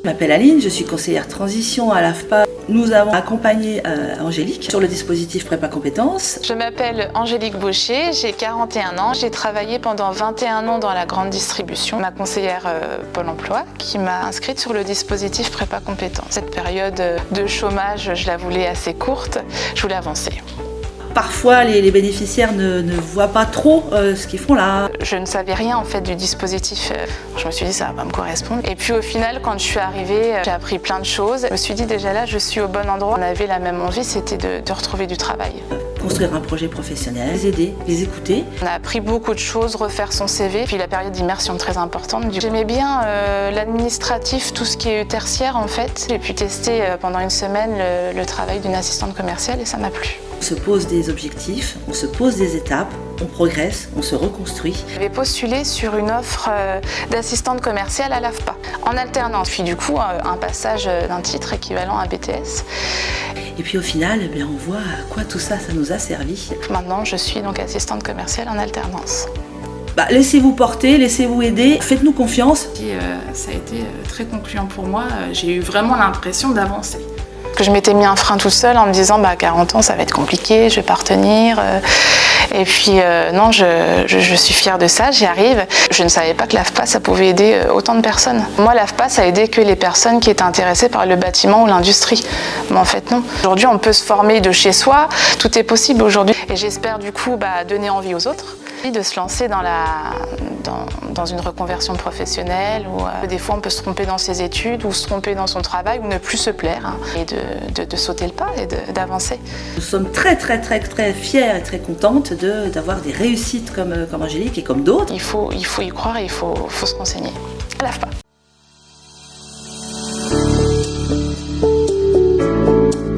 Je m'appelle Aline, je suis conseillère transition à l'AFPA. Nous avons accompagné Angélique sur le dispositif Prépa Compétences. Je m'appelle Angélique Baucher, j'ai 41 ans. J'ai travaillé pendant 21 ans dans la grande distribution. Ma conseillère Pôle emploi qui m'a inscrite sur le dispositif Prépa Compétences. Cette période de chômage, je la voulais assez courte, je voulais avancer. Parfois, les bénéficiaires ne voient pas trop ce qu'ils font là. Je ne savais rien en fait du dispositif. Je me suis dit ça va pas me correspondre. Et puis au final, quand je suis arrivée, j'ai appris plein de choses. Je me suis dit déjà là, je suis au bon endroit. On avait la même envie, c'était de retrouver du travail. Construire un projet professionnel, les aider, les écouter. On a appris beaucoup de choses, refaire son CV, puis la période d'immersion très importante. J'aimais bien l'administratif, tout ce qui est tertiaire en fait. J'ai pu tester pendant une semaine le travail d'une assistante commerciale et ça m'a plu. On se pose des objectifs, on se pose des étapes, on progresse, on se reconstruit. J'avais postulé sur une offre d'assistante commerciale à l'AFPA, en alternance. Puis du coup, un passage d'un titre équivalent à BTS. Et puis au final, eh bien, on voit à quoi tout ça nous a servi. Maintenant, je suis donc assistante commerciale en alternance. Laissez-vous porter, laissez-vous aider, faites-nous confiance. Et, ça a été très concluant pour moi, j'ai eu vraiment l'impression d'avancer. Que je m'étais mis un frein toute seule en me disant à 40 ans ça va être compliqué, je vais pas retenir. Et puis non, je suis fière de ça, j'y arrive. Je ne savais pas que l'AFPA ça pouvait aider autant de personnes. Moi l'AFPA ça a aidé que les personnes qui étaient intéressées par le bâtiment ou l'industrie. Mais en fait non. Aujourd'hui on peut se former de chez soi, tout est possible aujourd'hui. Et j'espère du coup donner envie aux autres de se lancer dans une reconversion professionnelle où des fois on peut se tromper dans ses études ou se tromper dans son travail ou ne plus se plaire et de sauter le pas et d'avancer. Nous sommes très fiers et très contentes d'avoir des réussites comme Angélique et comme d'autres. Il faut y croire et il faut se renseigner. À l'AFPA.